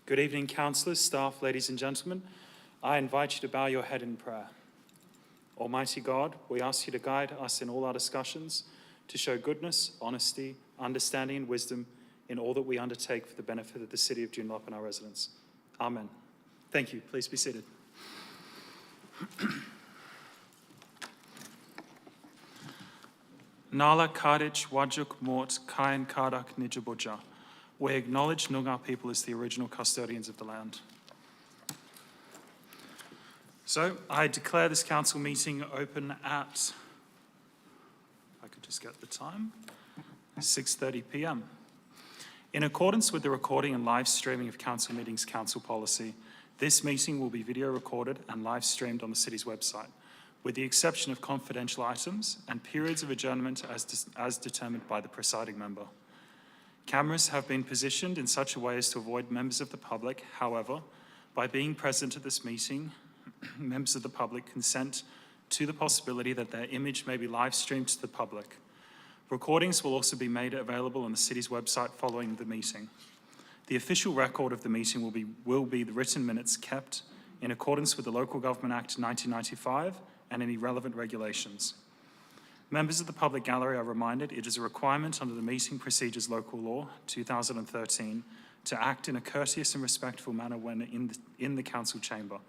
Good evening, councillors, staff, ladies and gentlemen. I invite you to bow your head in prayer. Almighty God, we ask you to guide us in all our discussions, to show goodness, honesty, understanding and wisdom in all that we undertake for the benefit of the city of Joondalup and our residents. Amen. Thank you. Please be seated. Nala Kardich Wajuk Mort Kain Kardak Nijabuja. We acknowledge Noongar people as the original custodians of the land. So I declare this council meeting open at, if I could just get the time, 6:30 p.m. In accordance with the recording and live streaming of council meetings council policy, this meeting will be video recorded and live streamed on the city's website, with the exception of confidential items and periods of adjournment as determined by the presiding member. Cameras have been positioned in such a way as to avoid members of the public. However, by being present at this meeting, members of the public consent to the possibility that their image may be live streamed to the public. Recordings will also be made available on the city's website following the meeting. The official record of the meeting will be the written minutes kept in accordance with the Local Government Act 1995 and any relevant regulations. Members of the public gallery are reminded it is a requirement under the Meeting Procedures Local Law 2013 to act in a courteous and respectful manner when in the council chamber.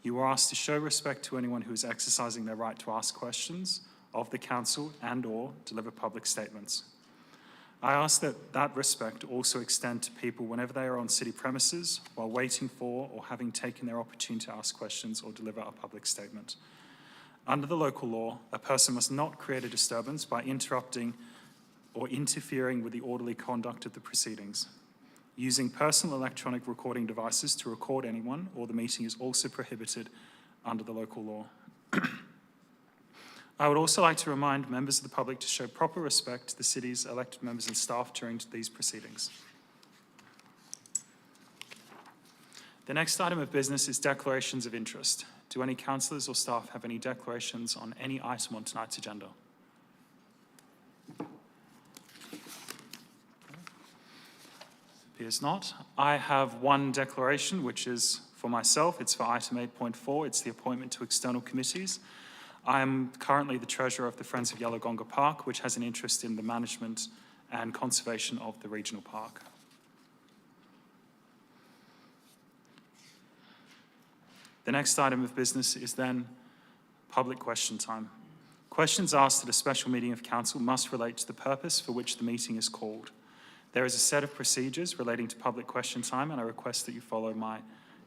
You are asked to show respect to anyone who is exercising their right to ask questions of the council and/or deliver public statements. I ask that respect also extend to people whenever they are on city premises while waiting for or having taken their opportunity to ask questions or deliver a public statement. Under the local law, a person must not create a disturbance by interrupting or interfering with the orderly conduct of the proceedings. Using personal electronic recording devices to record anyone or the meeting is also prohibited under the local law. I would also like to remind members of the public to show proper respect to the city's elected members and staff during these proceedings. The next item of business is declarations of interest. Do any councillors or staff have any declarations on any item on tonight's agenda? Appears not. I have one declaration, which is for myself. It's for item 8.4. It's the appointment to external committees. I am currently the treasurer of the Friends of Yallagongga Park, which has an interest in the management and conservation of the regional park. The next item of business is then public question time. Questions asked at a special meeting of council must relate to the purpose for which the meeting is called. There is a set of procedures relating to public question time, and I request that you follow my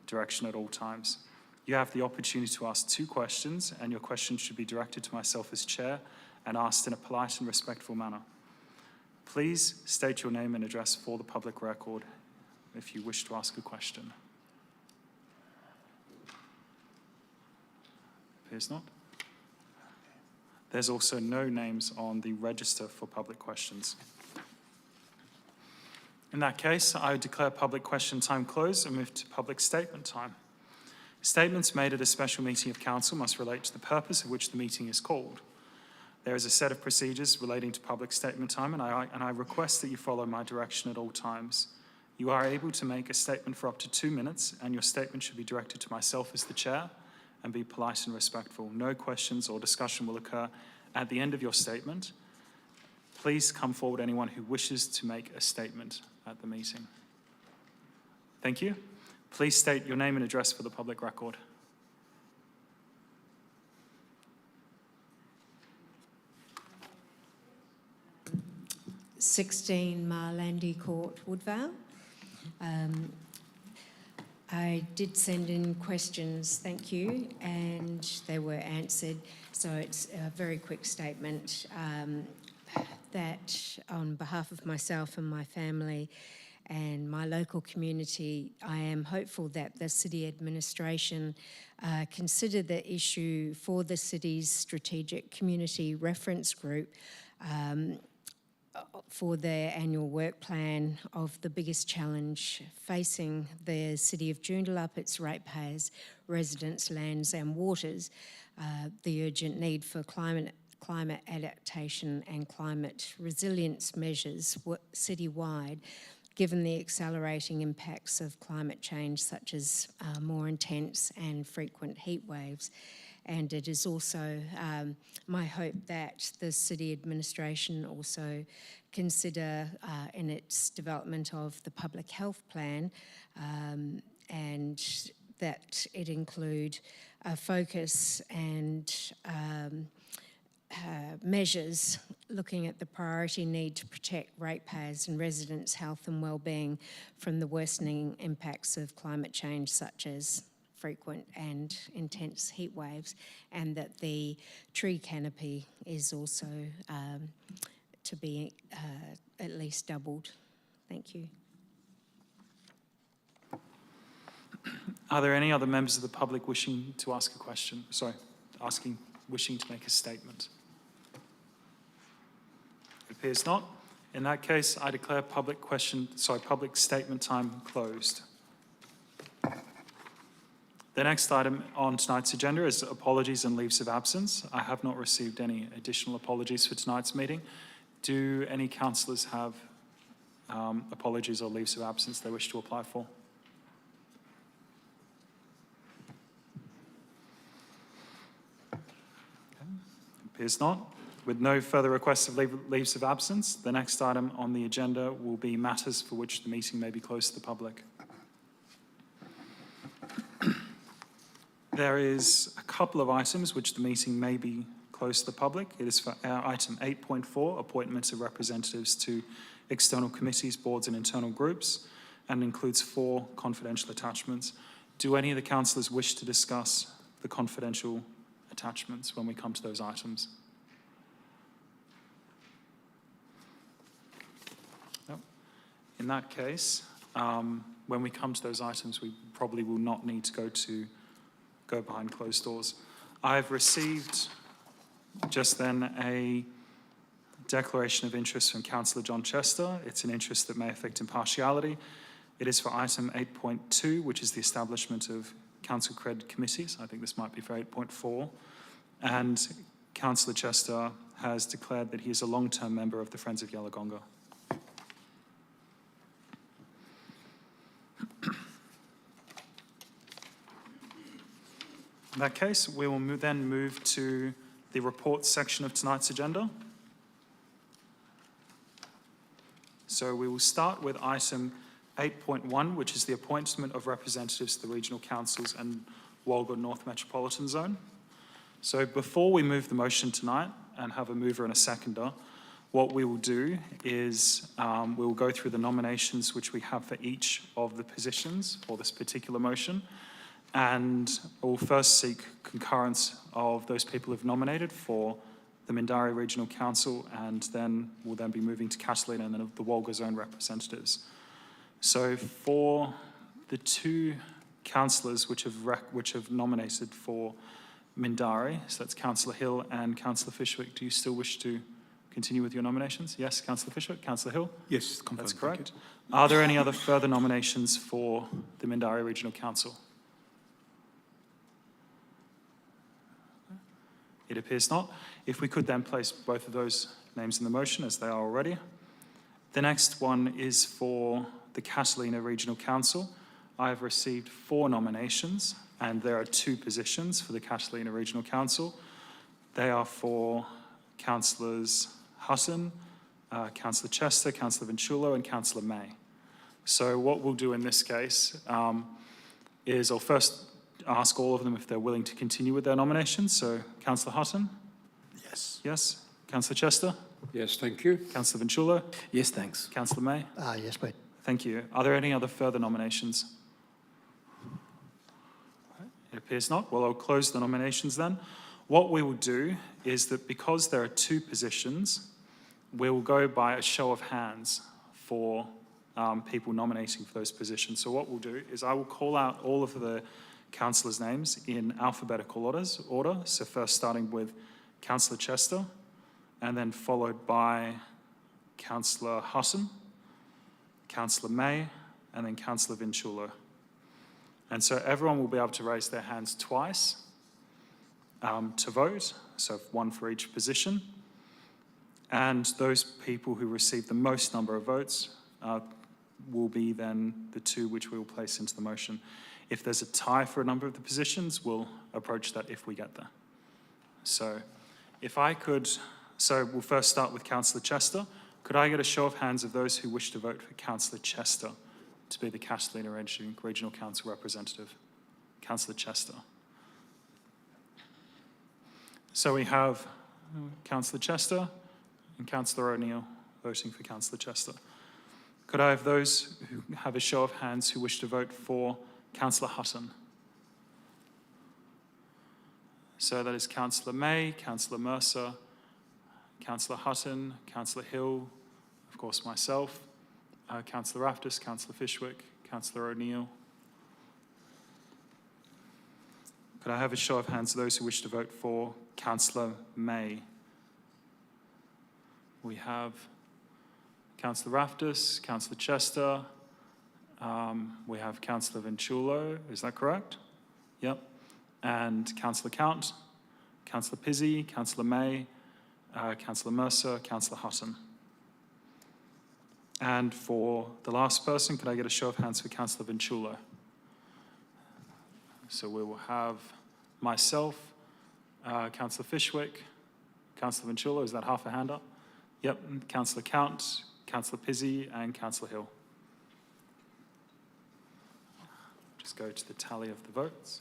direction at all times. You have the opportunity to ask 2 questions, and your questions should be directed to myself as chair and asked in a polite and respectful manner. Please state your name and address for the public record if you wish to ask a question. Appears not. There's also no names on the register for public questions. In that case, I would declare public question time closed and move to public statement time. Statements made at a special meeting of council must relate to the purpose of which the meeting is called. There is a set of procedures relating to public statement time, and I request that you follow my direction at all times. You are able to make a statement for up to 2 minutes, and your statement should be directed to myself as the chair and be polite and respectful. No questions or discussion will occur at the end of your statement. Please come forward, anyone who wishes to make a statement at the meeting. Thank you. Please state your name and address for the public record. (16 Marlandi Court, Woodvale). I did send in questions, thank you, and they were answered. So it's a very quick statement that on behalf of myself and my family and my local community, I am hopeful that the city administration consider the issue for the city's strategic community reference group for their annual work plan of the biggest challenge facing the city of Joondalup, its ratepayers, residents, lands and waters, the urgent need for climate adaptation and climate resilience measures citywide given the accelerating impacts of climate change, such as more intense and frequent heat waves. And it is also my hope that the city administration also consider in its development of the public health plan and that it include a focus and measures looking at the priority need to protect ratepayers and residents' health and well-being from the worsening impacts of climate change, such as frequent and intense heat waves, and that the tree canopy is also to be at least doubled. Thank you. Are there any other members of the public wishing to ask a question? Sorry, wishing to make a statement? It appears not. In that case, I declare public statement time closed. The next item on tonight's agenda is apologies and leaves of absence. I have not received any additional apologies for tonight's meeting. Do any councillors have apologies or leaves of absence they wish to apply for? Appears not. With no further requests of leaves of absence, the next item on the agenda will be matters for which the meeting may be closed to the public. There is a couple of items which the meeting may be closed to the public. It is for item 8.4, appointments of representatives to external committees, boards and internal groups, and includes 4 confidential attachments. Do any of the councillors wish to discuss the confidential attachments when we come to those items? No. In that case, when we come to those items, we probably will not need to go behind closed doors. I've received just then a declaration of interest from Councillor John Chester. It's an interest that may affect impartiality. It is for item 8.2, which is the establishment of council cred committees. I think this might be for 8.4. And Councillor Chester has declared that he is a long-term member of the Friends of Yellowgonga. In that case, we will then move to the reports section of tonight's agenda. So we will start with item 8.1, which is the appointment of representatives to the regional councils and Walgett North Metropolitan Zone. So before we move the motion tonight and have a mover and a seconder, what we will do is we will go through the nominations which we have for each of the positions for this particular motion. And we'll first seek concurrence of those people who've nominated for the Mindarie Regional Council, and then we'll be moving to Catalina and then the Walgett Zone representatives. So for the 2 councillors which have nominated for Mindarie, so that's Councillor Hill and Councillor Fishwick, do you still wish to continue with your nominations? Yes, Councillor Fishwick. Councillor Hill? Yes, confirmed. That's correct. Are there any other further nominations for the Mindarie Regional Council? It appears not. If we could then place both of those names in the motion as they are already. The next one is for the Catalina Regional Council. I have received 4 nominations, and there are 2 positions for the Catalina Regional Council. They are for Councillors Hutton, Councillor Chester, Councillor Vinciullo, and Councillor May. So what we'll do in this case is I'll first ask all of them if they're willing to continue with their nominations. So Councillor Hutton? Yes. Yes. Councillor Chester? Yes, thank you. Councillor Vinciullo? Yes, thanks. Councillor May? Yes, mate. Thank you. Are there any other further nominations? It appears not. Well, I'll close the nominations then. What we will do is that because there are 2 positions, we will go by a show of hands for people nominating for those positions. So what we'll do is I will call out all of the councillors' names in alphabetical order. So first starting with Councillor Chester, and then followed by Councillor Hutton, Councillor May, and then Councillor Vinciullo. And so everyone will be able to raise their hands twice to vote, so 1 for each position. And those people who receive the most number of votes will be then the two which we will place into the motion. If there's a tie for a number of the positions, we'll approach that if we get there. So if I could, so we'll first start with Councillor Chester. Could I get a show of hands of those who wish to vote for Councillor Chester to be the Castellina Regional Council representative? Councillor Chester. So we have Councillor Chester and Councillor O'Neill voting for Councillor Chester. Could I have those who have a show of hands who wish to vote for Councillor Hutton? So that is Councillor May, Councillor Mercer, Councillor Hutton, Councillor Hill, of course myself, Councillor Raftis, Councillor Fishwick, Councillor O'Neill. Could I have a show of hands of those who wish to vote for Councillor May? We have Councillor Raftis, Councillor Chester, we have Councillor Vinciulo, is that correct? Yep. And Councillor Count, Councillor Pizzi, Councillor May, Councillor Mercer, Councillor Hutton. And for the last person, could I get a show of hands for Councillor Vinciulo? So we will have myself, Councillor Fishwick, Councillor Vinciulo, is that half a hand up? Yep, Councillor Count, Councillor Pizzi, and Councillor Hill. Just go to the tally of the votes.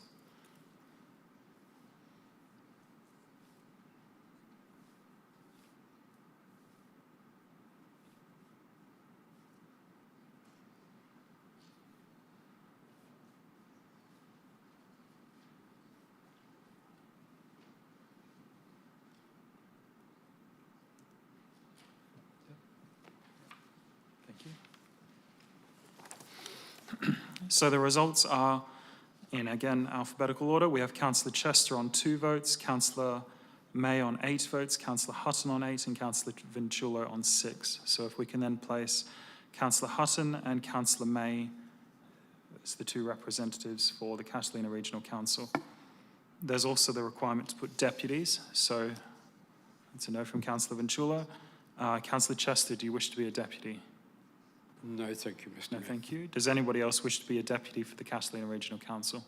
So the results are in, again, alphabetical order. We have Councillor Chester on 2 votes, Councillor May on 8 votes, Councillor Hutton on 8, and Councillor Vinciulo on 6. So if we can then place Councillor Hutton and Councillor May as the 2 representatives for the Castellina Regional Council. There's also the requirement to put deputies. So it's a no from Councillor Vinciulo. Councillor Chester, do you wish to be a deputy? No, thank you, Mr. No, Mayor. thank you. Does anybody else wish to be a deputy for the Castellina Regional Council?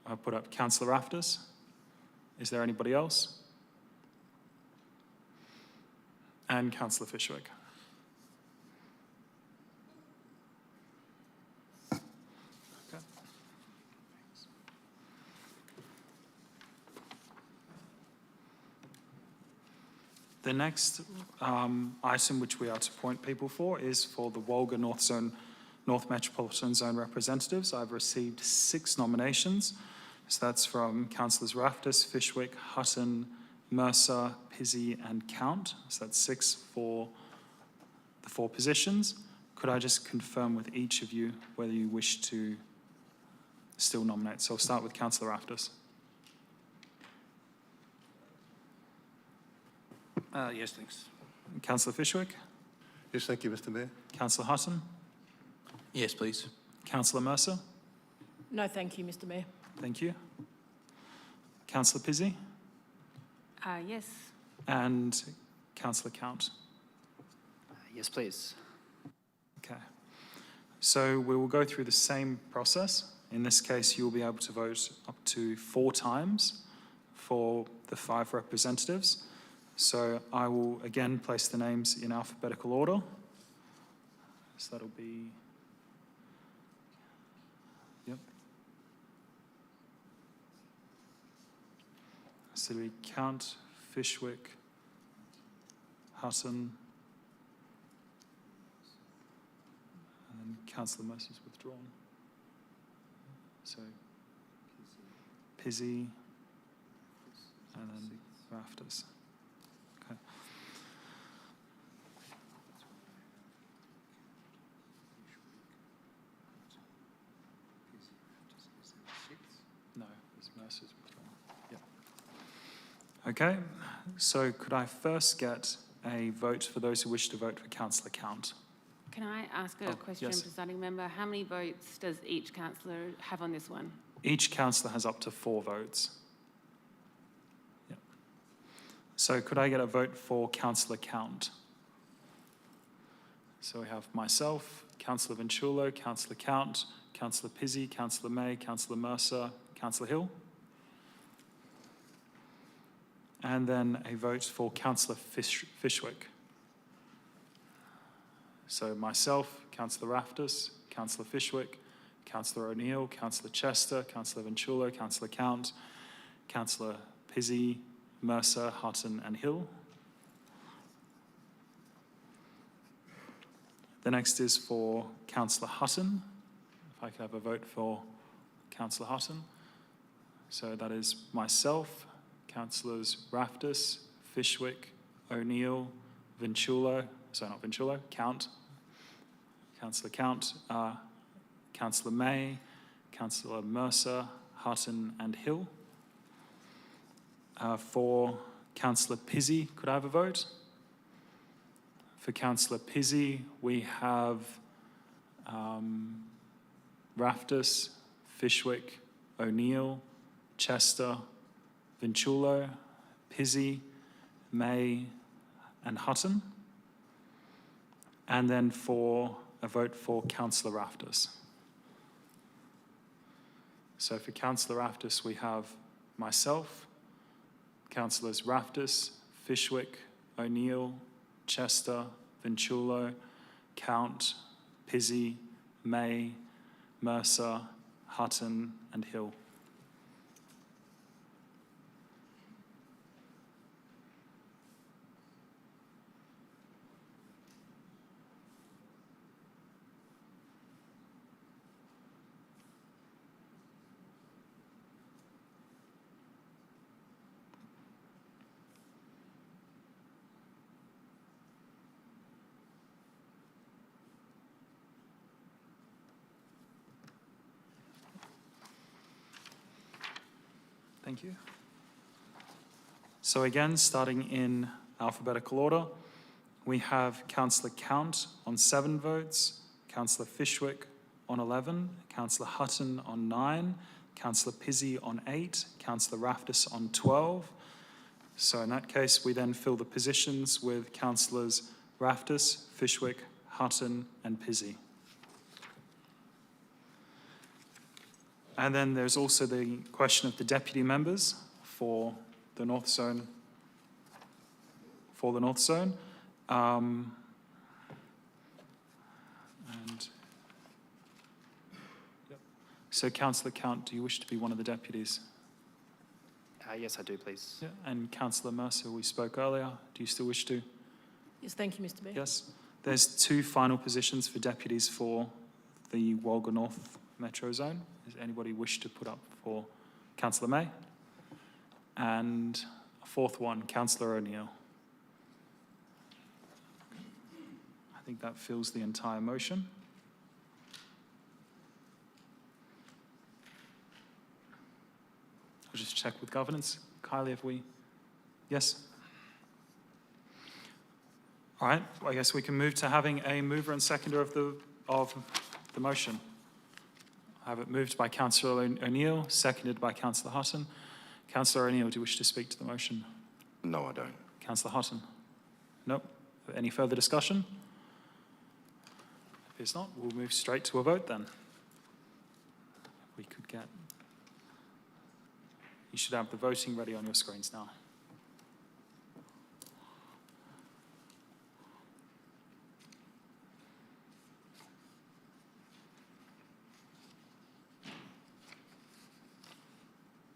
I'll put up Councillor Raftis. Is there anybody else? And Councillor Fishwick. Okay. The next item which we are to appoint people for is for the Wolga North Metropolitan Zone representatives. I've received 6 nominations. So that's from Councillors Raftis, Fishwick, Hutton, Mercer, Pizzi, and Count. So that's 6 for the 4 positions. Could I just confirm with each of you whether you wish to still nominate? So I'll start with Councillor Raftis. Yes, thanks. Councillor Fishwick? Yes, thank you, Mr. Mayor. Councillor Hutton? Yes, please. Councillor Mercer? No, thank you, Mr. Mayor. Thank you. Councillor Pizzi? Yes. And Councillor Count? Yes, please. Okay. So we will go through the same process. In this case, you'll be able to vote up to 4 times for the 5 representatives. So I will again place the names in alphabetical order. So that'll be, yep. So we Count, Fishwick, Hutton, and Councillor Mercer's withdrawn. So Pizzi, and then Raftis. Okay. No, it's Mercer's withdrawn. Yeah. Okay, so could I first get a vote for those who wish to vote for Councillor Count? Can I ask a question, yes. presiding member? How many votes does each councillor have on this one? Each councillor has up to 4 votes. Yep. So could I get a vote for Councillor Count? So we have myself, Councillor Vinciulo, Councillor Count, Councillor Pizzi, Councillor May, Councillor Mercer, Councillor Hill. And then a vote for Councillor Fishwick. So myself, Councillor Raftus, Councillor Fishwick, Councillor O'Neill, Councillor Chester, Councillor Vinciulo, Councillor Count, Councillor Pizzi, Mercer, Hutton and Hill. The next is for Councillor Hutton. If I could have a vote for Councillor Hutton. So that is myself, Councillors Raftus, Fishwick, O'Neill, Vinciulo, sorry, not Vinciulo, Count, Councillor Count, Councillor May, Councillor Mercer, Hutton and Hill. For Councillor Pizzi, could I have a vote? For Councillor Pizzi, we have Raftus, Fishwick, O'Neill, Chester, Vinciulo, Pizzi, May and Hutton. And then for a vote for Councillor Raftus. So for Councillor Raftus, we have myself, Councillors Raftus, Fishwick, O'Neill, Chester, Vinciulo, Count, Pizzi, May, Mercer, Hutton and Hill. Thank you. So again, starting in alphabetical order, we have Councillor Count on 7 votes, Councillor Fishwick on 11, Councillor Hutton on 9, Councillor Pizzi on 8, Councillor Raftus on 12. So in that case, we then fill the positions with Councillors Raftus, Fishwick, Hutton and Pizzi. And then there's also the question of the deputy members for the North Zone. And yep. So Councillor Count, do you wish to be one of the deputies? Yes, I do, please. Yeah. And Councillor Mercer, we spoke earlier. Do you still wish to? Yes, thank you, Mr Mayor. Yes. There's 2 final positions for deputies for the Walga North Metro Zone. Does anybody wish to put up for Councillor May? And a 4th one, Councillor O'Neill. I think that fills the entire motion. I'll just check with governance. Kylie, have we? Yes? All right, well, I guess we can move to having a mover and seconder of the motion. I have it moved by Councillor O'Neill, seconded by Councillor Hutton. Councillor O'Neill, do you wish to speak to the motion? No, I don't. Councillor Hutton? Nope. Any further discussion? If it's not, we'll move straight to a vote then. We could get... You should have the voting ready on your screens now.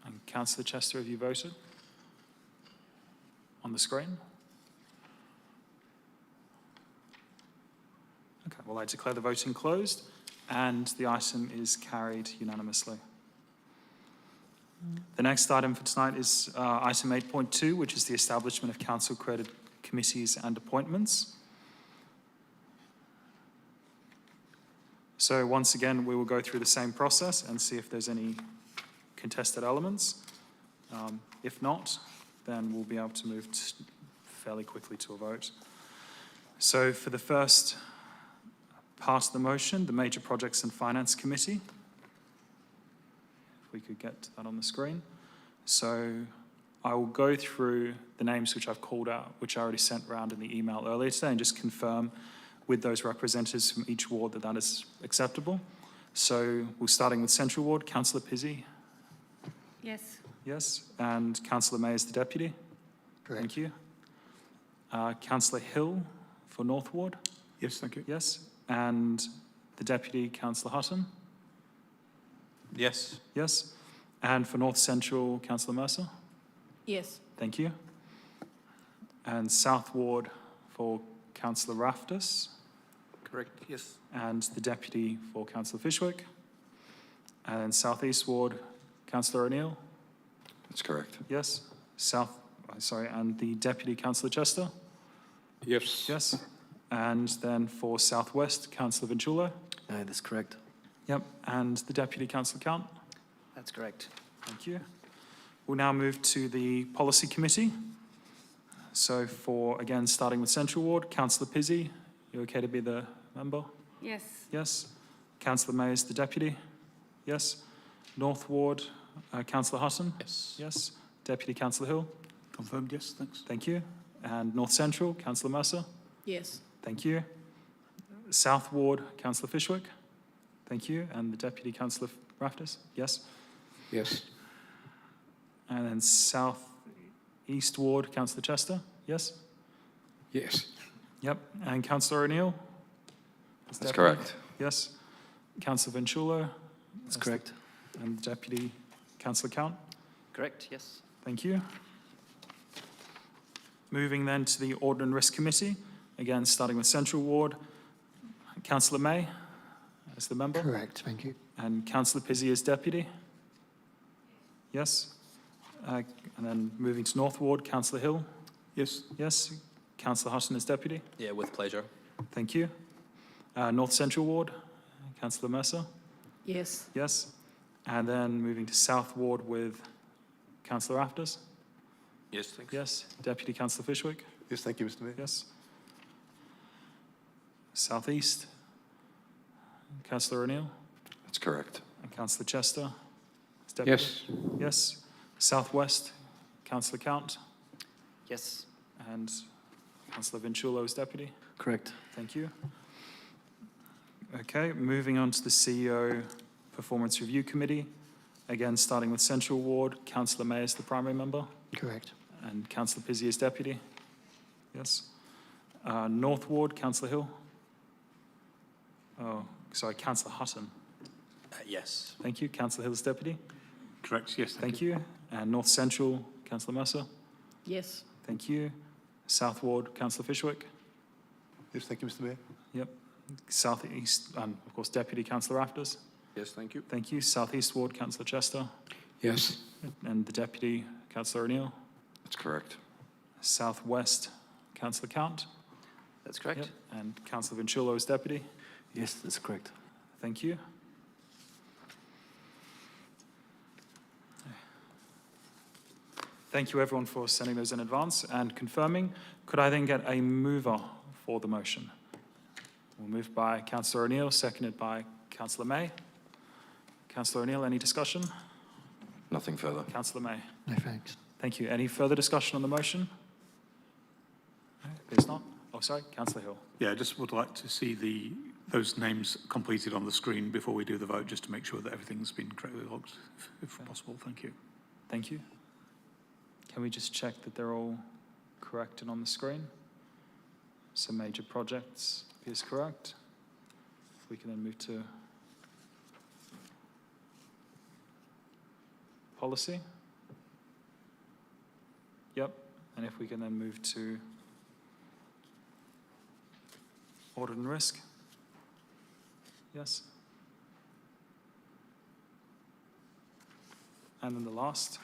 And Councillor Chester, have you voted? On the screen? Okay, well, I declare the voting closed and the item is carried unanimously. The next item for tonight is item 8.2, which is the establishment of council-created committees and appointments. So once again, we will go through the same process and see if there's any contested elements. If not, then we'll be able to move fairly quickly to a vote. So for the first part of the motion, the Major Projects and Finance Committee. If we could get that on the screen. So I will go through the names which I've called out, which I already sent around in the email earlier today, and just confirm with those representatives from each ward that is acceptable. So we're starting with Central Ward. Councillor Pizzey, Yes. yes, and Councillor May is the deputy. Correct. Thank you. Councillor Hill for North Ward, Yes, thank you. yes, and the deputy, Councillor Hutton, Yes. yes, and for North Central, Councillor Mercer. Yes. Thank you. And South Ward for Councillor Raftus Correct, yes. and the deputy for Councillor Fishwick. And South East Ward, Councillor O'Neill, That's correct. yes. And the deputy, Councillor Chester, Yes. yes. And then for South West, Councillor Vinciulo, No, that's correct. yep. And the deputy, Councillor Count. That's correct. Thank you. We'll now move to the Policy Committee. So for, again, starting with Central Ward, Councillor Pizzey, you okay to be the member? Yes. Yes. Councillor May is the deputy? Yes. North Ward, Councillor Hutton? Yes. Yes. Deputy Councillor Hill? Confirmed, yes, thanks. Thank you. And North Central, Councillor Mercer? Yes. Thank you. South Ward, Councillor Fishwick? Thank you. And the deputy, Councillor Raftus? Yes. Yes. And then South East Ward, Councillor Chester? Yes? Yes. Yep. And Councillor O'Neill? As That's deputy? correct. Yes. Councillor Vinciulo? That's as correct. And Deputy Councillor Count? Correct, yes. Thank you. Moving then to the Audit and Risk Committee, again, starting with Central Ward, Councillor May as the member? Correct, thank you. And Councillor Pizzey as deputy? Yes? And then moving to North Ward, Councillor Hill? Yes. Yes? Councillor Hutton as deputy? Yeah, with pleasure. Thank you. North Central Ward, Councillor Mercer? Yes. Yes? And then moving to South Ward with Councillor Raftus? Yes, thanks. Yes? Deputy Councillor Fishwick? Yes, thank you, Mr. Mayor. Yes? South East, Councillor O'Neill? That's correct. And Councillor Chester? as deputy? Yes. Yes? South West, Councillor Count? Yes. And Councillor Vinciulo as deputy? Correct. Thank you. Okay, moving on to the CEO Performance Review Committee. Again, starting with Central Ward, Councillor May is the primary member Correct. and Councillor Pizzey is deputy. Yes. North Ward, Councillor Hill. Oh, sorry, Councillor Hutton. Yes. Thank you. Councillor Hill is deputy. Correct, yes, Thank you. And North Central, Councillor Mercer. Yes. Thank you. South Ward, Councillor Fishwick. Yes, thank you, Mr. Mayor. Yep. South East, and of course, Deputy Councillor Rafters. Yes, thank you. Thank you. South East Ward, Councillor Chester. Yes. And the Deputy, Councillor O'Neill. That's correct. South West, Councillor Count. That's correct. Yep. And Councillor Vinciulo is deputy. Yes, that's correct. Thank you. Thank you, everyone, for sending those in advance and confirming. Could I then get a mover for the motion? We'll move by Councillor O'Neill, seconded by Councillor May. Councillor O'Neill, any discussion? Nothing further. Councillor May. No, thanks. Thank you. Any further discussion on the motion? No, there's not. Oh, sorry, Councillor Hill. Yeah, I just would like to see those names completed on the screen before we do the vote, just to make sure that everything's been correctly logged, if possible. Thank you. Thank you. Can we just check that they're all corrected on the screen? So major projects is correct. We can then move to policy. Yep. And if we can then move to audit and risk. Yes. And then the last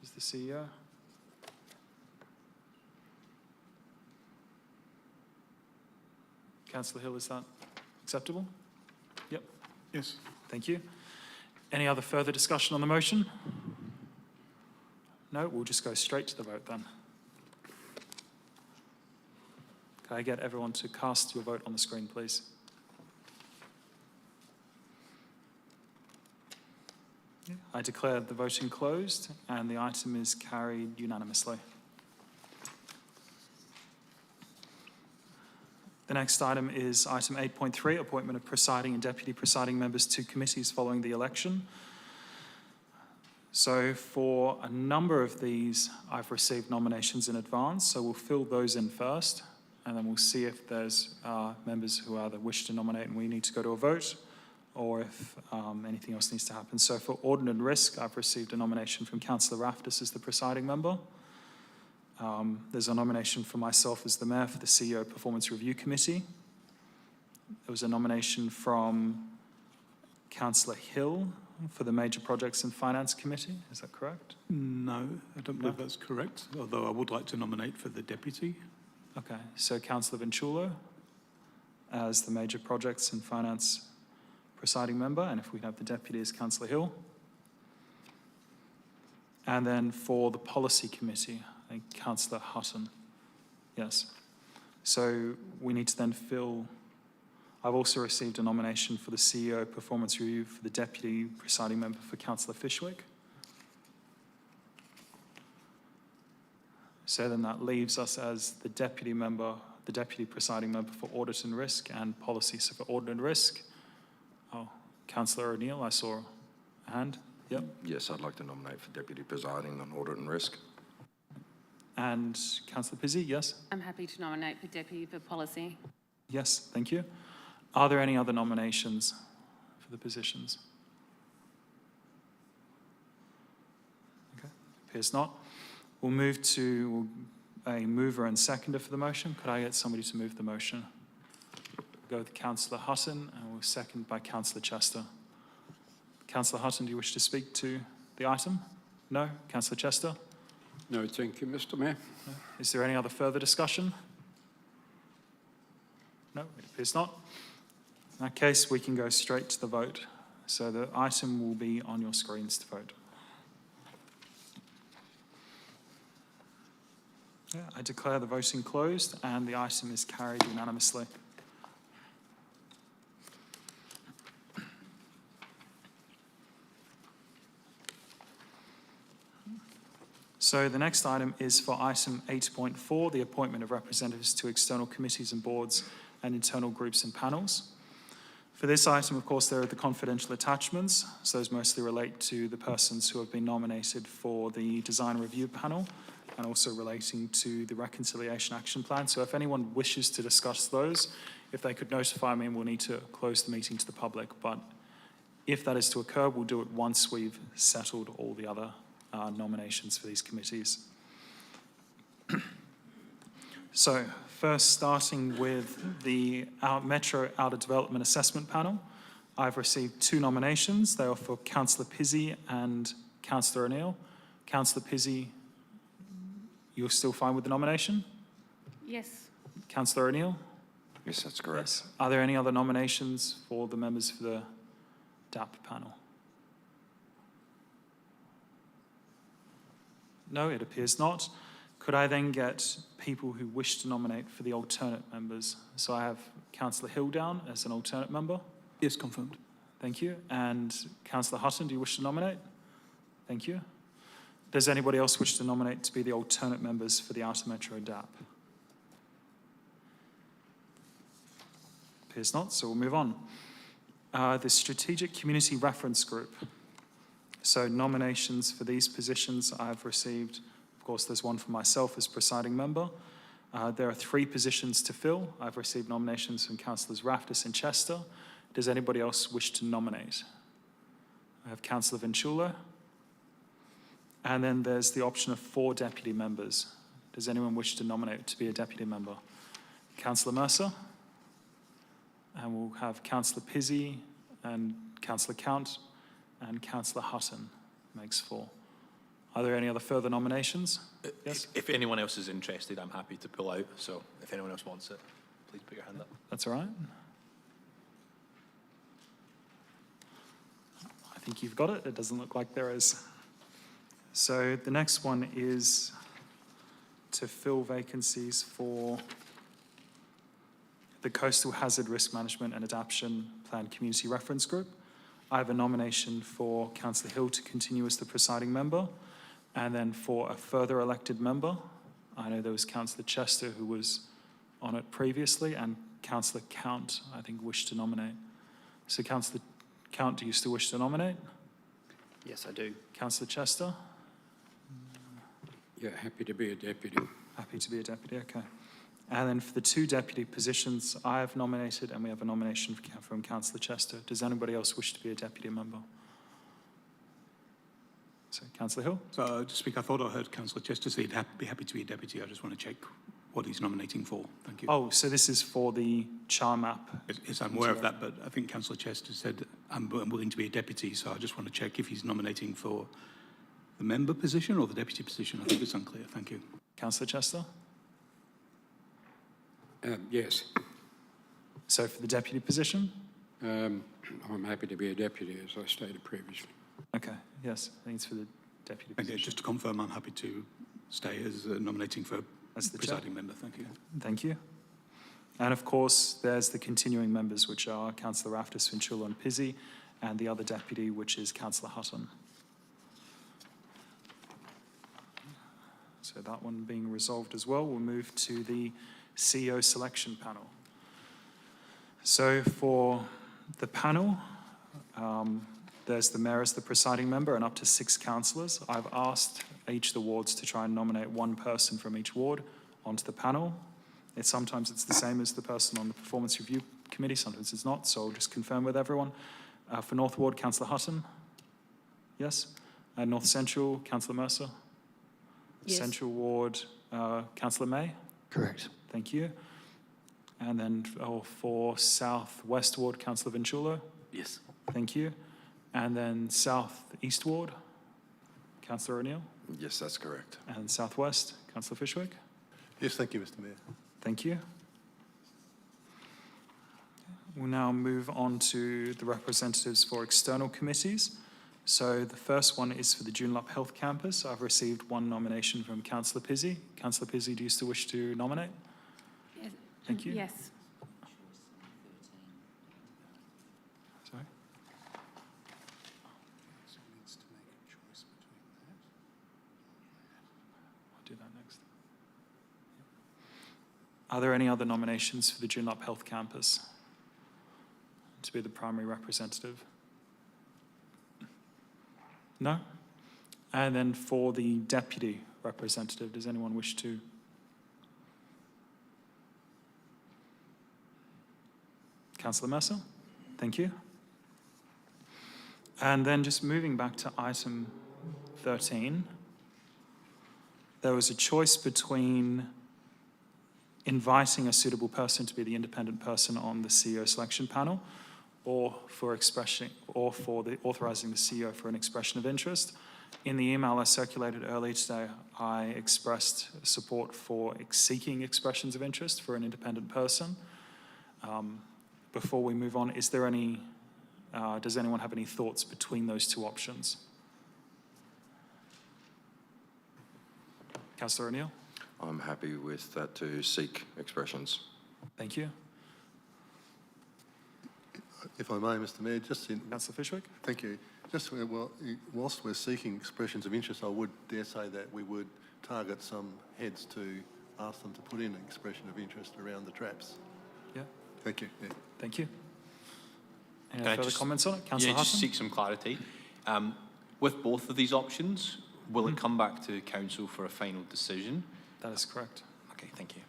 is the CEO. Councillor Hill, is that acceptable? Yep, Yes. thank you. Any other further discussion on the motion? No, we'll just go straight to the vote then. Can I get everyone to cast your vote on the screen, please? I declare the voting closed and the item is carried unanimously. The next item is item 8.3, appointment of presiding and deputy presiding members to committees following the election. So for a number of these, I've received nominations in advance, so we'll fill those in first, and then we'll see if there's members who either wish to nominate and we need to go to a vote, or if anything else needs to happen. So for Audit and Risk, I've received a nomination from Councillor Raftis as the presiding member. There's a nomination for myself as the Mayor for the CEO Performance Review Committee. There was a nomination from Councillor Hill for the Major Projects and Finance Committee. Is that correct? No, I don't believe that's correct, although I would like to nominate for the deputy. Okay, so Councillor Vinciulo as the Major Projects and Finance presiding member, and if we have the deputy as Councillor Hill. And then for the Policy Committee, I think Councillor Hutton. Yes. So we need to then fill. I've also received a nomination for the CEO Performance Review for the deputy presiding member for Councillor Fishwick. So then that leaves us as the deputy member, the deputy presiding member for Audit and Risk and Policy. So for Audit and Risk, Councillor O'Neill, I saw a hand. Yep. Yes, I'd like to nominate for deputy presiding on Audit and Risk. And Councillor Pizzi, yes? I'm happy to nominate for deputy for policy. Yes, thank you. Are there any other nominations for the positions? Okay, appears not. We'll move to a mover and seconder for the motion. Could I get somebody to move the motion? We'll go with Councillor Hutton, and we'll second by Councillor Chester. Councillor Hutton, do you wish to speak to the item? No? Councillor Chester? No, thank you, Mr. Mayor. No? Is there any other further discussion? No, it appears not. In that case, we can go straight to the vote. So the item will be on your screens to vote. Yeah, I declare the voting closed and the item is carried unanimously. So the next item is for item 8.4, the appointment of representatives to external committees and boards and internal groups and panels. For this item, of course, there are the confidential attachments. So those mostly relate to the persons who have been nominated for the design review panel and also relating to the reconciliation action plan. So if anyone wishes to discuss those, if they could notify me, and we'll need to close the meeting to the public. But if that is to occur, we'll do it once we've settled all the other nominations for these committees. So first, starting with the Metro Outer Development Assessment Panel, I've received two nominations. They are for Councillor Pizzi and Councillor O'Neill. Councillor Pizzi, you're still fine with the nomination? Yes. Councillor O'Neill? Yes, that's correct. Yes. Are there any other nominations for the members for the DAP panel? No, it appears not. Could I then get people who wish to nominate for the alternate members? So I have Councillor Hill down as an alternate member. Yes, confirmed. Thank you. And Councillor Hutton, do you wish to nominate? Thank you. Does anybody else wish to nominate to be the alternate members for the Outer Metro DAP? Appears not, so we'll move on. The Strategic Community Reference Group. So nominations for these positions I've received. Of course, there's one for myself as presiding member. There are 3 positions to fill. I've received nominations from Councillors Raftis and Chester. Does anybody else wish to nominate? I have Councillor Vinciulo. And then there's the option of 4 deputy members. Does anyone wish to nominate to be a deputy member? Councillor Mercer. And we'll have Councillor Pizzi and Councillor Count and Councillor Hutton makes 4. Are there any other further nominations? Yes? If anyone else is interested, I'm happy to pull out. So if anyone else wants it, please put your hand up. That's all right. I think you've got it. It doesn't look like there is. So the next one is to fill vacancies for the Coastal Hazard Risk Management and Adaptation Plan Community Reference Group. I have a nomination for Councillor Hill to continue as the presiding member, and then for a further elected member, I know there was Councillor Chester who was on it previously, and Councillor Count, I think, wished to nominate. So Councillor Count, do you still wish to nominate? Yes, I do. Councillor Chester? Yeah, happy to be a deputy. Happy to be a deputy, okay. And then for the 2 deputy positions, I have nominated, and we have a nomination from Councillor Chester. Does anybody else wish to be a deputy member? So, Councillor Hill? So, to speak, I thought I heard Councillor Chester say he'd be happy to be a deputy. I just want to check what he's nominating for. Thank you. Oh, so this is for the CHAR map. Yes, I'm aware of that, but I think Councillor Chester said I'm willing to be a deputy, so I just want to check if he's nominating for the member position or the deputy position. I think it's unclear. Thank you. Councillor Chester? Yes, So for the deputy position? I'm happy to be a deputy, as I stated previously. Okay, yes, I think it's for the deputy Okay, position. just to confirm, I'm happy to stay as nominating for As the chair. presiding member. Thank you. Thank you. And of course, there's the continuing members, which are Councillor Raftis, Vinciulo and Pizzi, and the other deputy, which is Councillor Hutton. So that one being resolved as well, we'll move to the CEO selection panel. So for the panel, there's the mayor as the presiding member and up to 6 councillors. I've asked each of the wards to try and nominate 1 person from each ward onto the panel. Sometimes it's the same as the person on the performance review committee, sometimes it's not, so I'll just confirm with everyone. For North Ward, Councillor Hutton? Yes? North Central, Councillor Mercer? Yes. Central Ward, Councillor May? Correct. Thank you. And then for South West Ward, Councillor Vinciulo? Yes. Thank you. And then South East Ward, Councillor O'Neill? Yes, that's correct. And South West, Councillor Fishwick? Yes, thank you, Mr Mayor. Thank you. We'll now move on to the representatives for external committees. So the first one is for the Joondalup Health Campus. I've received 1 nomination from Councillor Pizzi. Councillor Pizzi, do you still wish to nominate? Yes. Thank you. Yes. Sorry? I'll do that next. Are there any other nominations for the Joondalup Health Campus to be the primary representative? No? And then for the deputy representative, does anyone wish to? Councillor Mercer? Thank you. And then just moving back to item 13, there was a choice between inviting a suitable person to be the independent person on the CEO selection panel, or for authorizing the CEO for an expression of interest. In the email I circulated earlier today, I expressed support for seeking expressions of interest for an independent person. Before we move on, is there any, does anyone have any thoughts between those 2 options? Councillor O'Neill? I'm happy with that to seek expressions. Thank you. If I may, Mr Mayor, just in... Councillor Fishwick? Thank you. Just whilst we're seeking expressions of interest, I would dare say that we would target some heads to ask them to put in an expression of interest around the traps. Yeah. Thank you. Yeah. Thank you. Any Can I further just- comments on it? Councillor Yeah, just Hutton? seek some clarity. With both of these options, will it come back to council for a final decision? That is correct. Okay, thank you.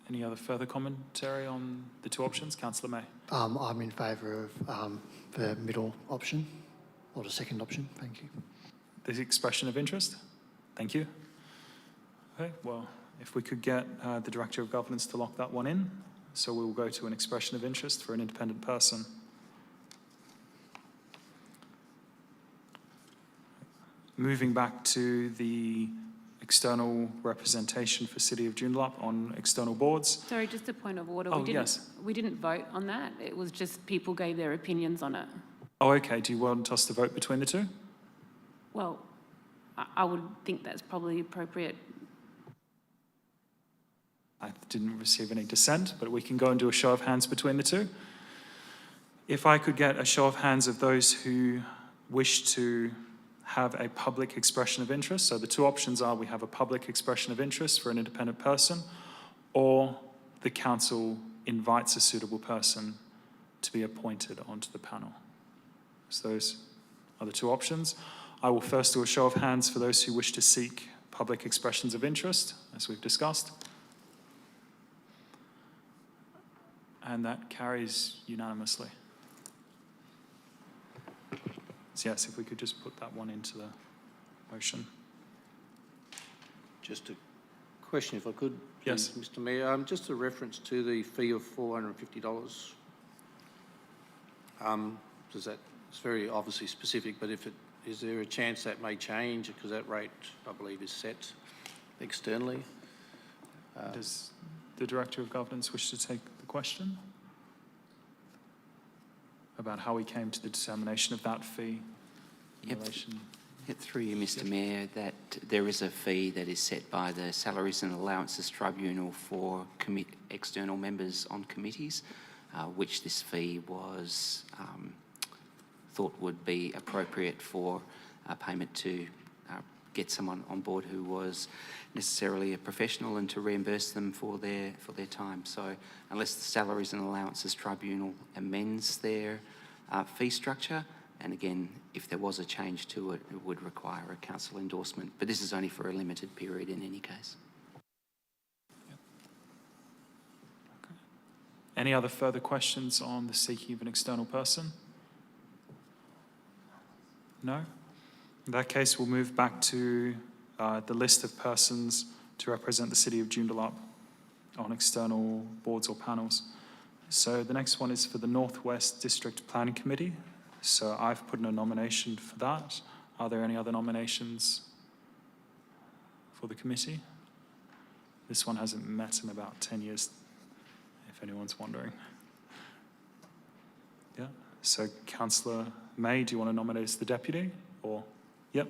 Any other further commentary on the 2 options? Councillor May? I'm in favour of the middle option, or the second option. Thank you. The expression of interest? Thank you. Okay, well, if we could get the Director of Governance to lock that one in, so we will go to an expression of interest for an independent person. Moving back to the external representation for City of Joondalup on external boards. Sorry, just a point of order. Oh, yes. We didn't vote on that. It was just people gave their opinions on it. Oh, okay. Do you want us to vote between the 2? Well, I would think that's probably appropriate. I didn't receive any dissent, but we can go and do a show of hands between the 2. If I could get a show of hands of those who wish to have a public expression of interest. So the 2 options are we have a public expression of interest for an independent person, or the council invites a suitable person to be appointed onto the panel. So those are the two options. I will first do a show of hands for those who wish to seek public expressions of interest, as we've discussed. And that carries unanimously. So yes, if we could just put that one into the motion. Just a question, if I could, Yes. please, Mr. Mayor. Just a reference to the fee of $450. Does that, it's very obviously specific, but is there a chance that may change? Because that rate, I believe, is set externally. Does the Director of Governance wish to take the question about how we came to the determination of that fee in relation? Through you, Mr. Mayor, that there is a fee that is set by the Salaries and Allowances Tribunal for external members on committees, which this fee was thought would be appropriate for payment to get someone on board who was necessarily a professional and to reimburse them for their time. So unless the Salaries and Allowances Tribunal amends their fee structure, and again, if there was a change to it, it would require a council endorsement. But this is only for a limited period in any case. Okay. Any other further questions on the seeking of an external person? No? In that case, we'll move back to the list of persons to represent the City of Joondalup on external boards or panels. So the next one is for the North West District Planning Committee. So I've put in a nomination for that. Are there any other nominations for the committee? This one hasn't met in about 10 years, if anyone's wondering. Yeah, so Councillor May, do you want to nominate as the deputy? Or, yep.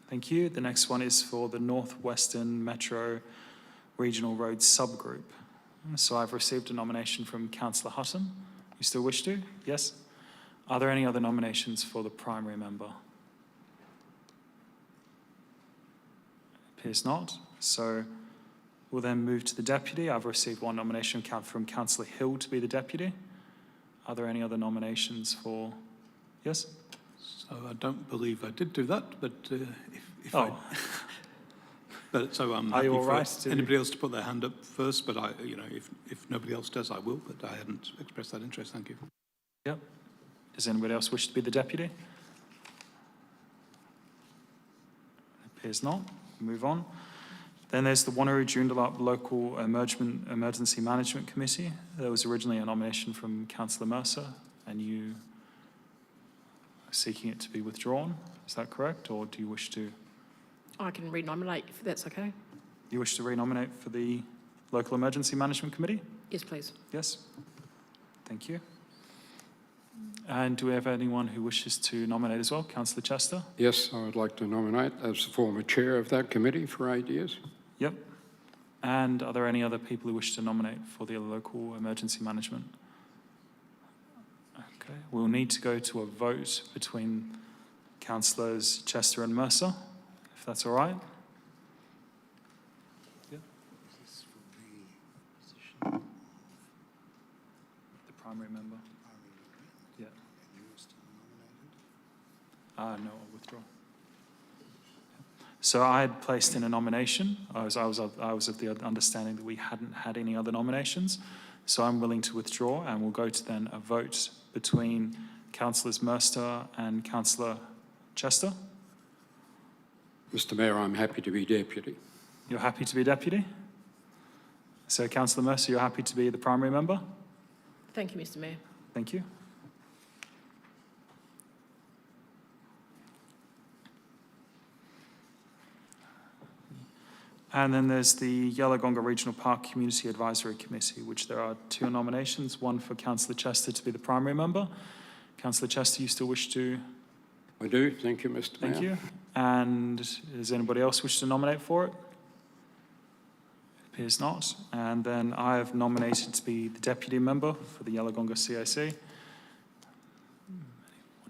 Thank you. The next one is for the Northwestern Metro Regional Roads Subgroup. So I've received a nomination from Councillor Hutton. You still wish to? Yes? Are there any other nominations for the primary member? Appears not. So we'll then move to the deputy. I've received one nomination from Councillor Hill to be the deputy. Are there any other nominations for? Yes? So I don't believe I did do that, but if Oh. But so I'm Are happy you all for right to- anybody else to put their hand up first, but if nobody else does, I will, but I hadn't expressed that interest, thank you. Yep. Does anybody else wish to be the deputy? Appears not. Move on. Then there's the Wanneroo Joondalup Local Emergency Management Committee. There was originally a nomination from Councillor Mercer, and you are seeking it to be withdrawn. Is that correct, or do you wish to? I can re-nominate if that's okay. You wish to re-nominate for the Local Emergency Management Committee? Yes, please. Yes. Thank you. And do we have anyone who wishes to nominate as well? Councillor Chester? Yes, I would like to nominate as the former chair of that committee for 8 years. Yep. And are there any other people who wish to nominate for the Local Emergency Management? Okay. We'll need to go to a vote between Councillors Chester and Mercer, if that's all right. Yeah. The primary member. Yeah. No, I'll withdraw. So I had placed in a nomination. I was of the understanding that we hadn't had any other nominations. So I'm willing to withdraw, and we'll go to then a vote between Councillors Mercer and Councillor Chester. Mr. Mayor, I'm happy to be deputy. You're happy to be deputy? So Councillor Mercer, you're happy to be the primary member? Thank you, Mr. Mayor. Thank you. And then there's the Yellowgonga Regional Park Community Advisory Committee, which there are two nominations, one for Councillor Chester to be the primary member. Councillor Chester, you still wish to? I do, thank you, Mr. Mayor. Thank you. And does anybody else wish to nominate for it? Appears not. And then I have nominated to be the deputy member for the Yellowgonga CAC. Anyone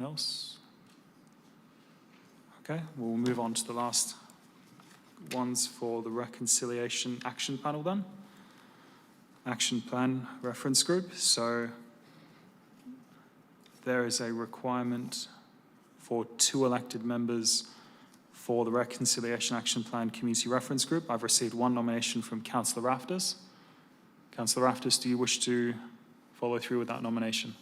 else? Okay, we'll move on to the last ones for the Reconciliation Action Panel then. Action Plan Reference Group. So there is a requirement for 2 elected members for the Reconciliation Action Plan Community Reference Group. I've received 1 nomination from Councillor Rafters. Councillor Rafters, do you wish to follow through with that nomination?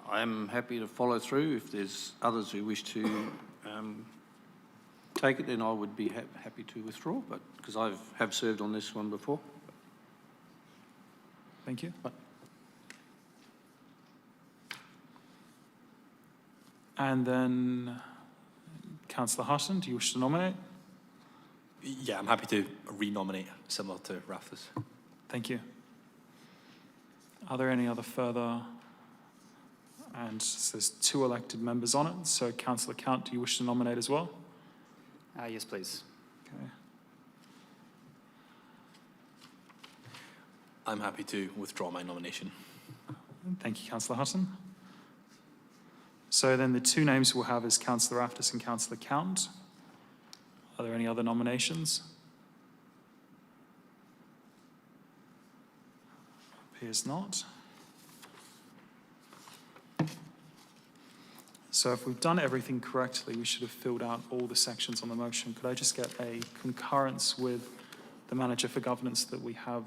I am happy to follow through. If there's others who wish to take it, then I would be happy to withdraw, but because I have served on this one before. Thank you. And then Councillor Hutton, do you wish to nominate? Yeah, I'm happy to re-nominate, similar to Rafters. Thank you. Are there any other further? And so there's 2 elected members on it. So Councillor Count, do you wish to nominate as well? Yes, please. Okay. I'm happy to withdraw my nomination. Thank you, Councillor Hutton. So then the 2 names we'll have is Councillor Rafters and Councillor Count. Are there any other nominations? Appears not. So if we've done everything correctly, we should have filled out all the sections on the motion. Could I just get a concurrence with the Manager for Governance that we have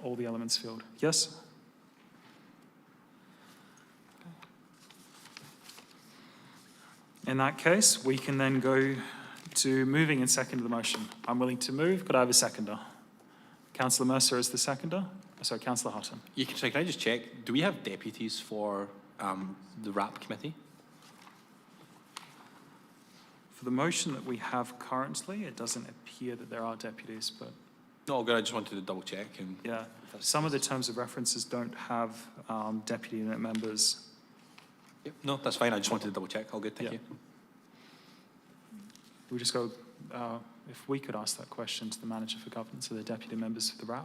all the elements filled? Yes? In that case, we can then go to moving and second the motion. I'm willing to move. Could I have a seconder? Councillor Mercer is the seconder. Sorry, Councillor Hutton. Can I just check, do we have deputies for the RAP committee? For the motion that we have currently, it doesn't appear that there are deputies, but No, good, I just wanted to double check. And yeah, some of the terms of references don't have deputy unit members. Yep. No, that's fine, I just wanted to double check. All good, thank you. We just go, if we could ask that question to the Manager for Governance or the deputy members of the RAP.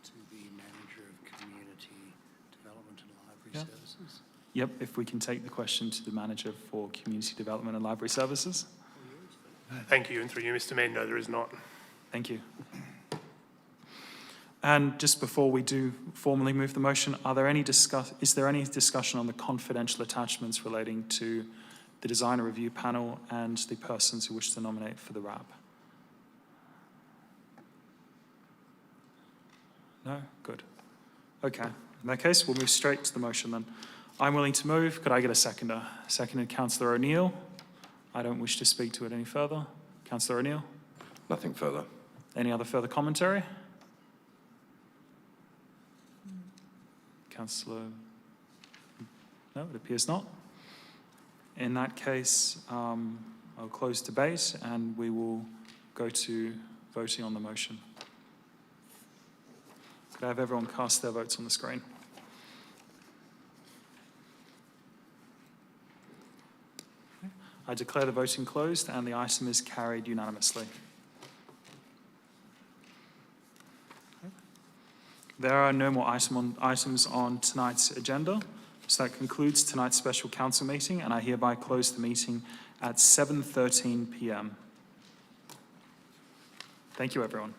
To the Manager of Community Development and Library Services. Yep, if we can take the question to the Manager for Community Development and Library Services. Thank you, and through you, Mr. Mayor, no, there is not. Thank you. And just before we do formally move the motion, is there any discussion on the confidential attachments relating to the designer review panel and the persons who wish to nominate for the RAP? No? Good. Okay. In that case, we'll move straight to the motion then. I'm willing to move. Could I get a seconder? Seconded, Councillor O'Neill. I don't wish to speak to it any further. Councillor O'Neill? Nothing further. Any other further commentary? Councillor? No, it appears not. In that case, I'll close debate and we will go to voting on the motion. Could I have everyone cast their votes on the screen? I declare the voting closed and the item is carried unanimously. There are no more items on tonight's agenda, so that concludes tonight's special council meeting, and I hereby close the meeting at 7:13 p.m. Thank you, everyone.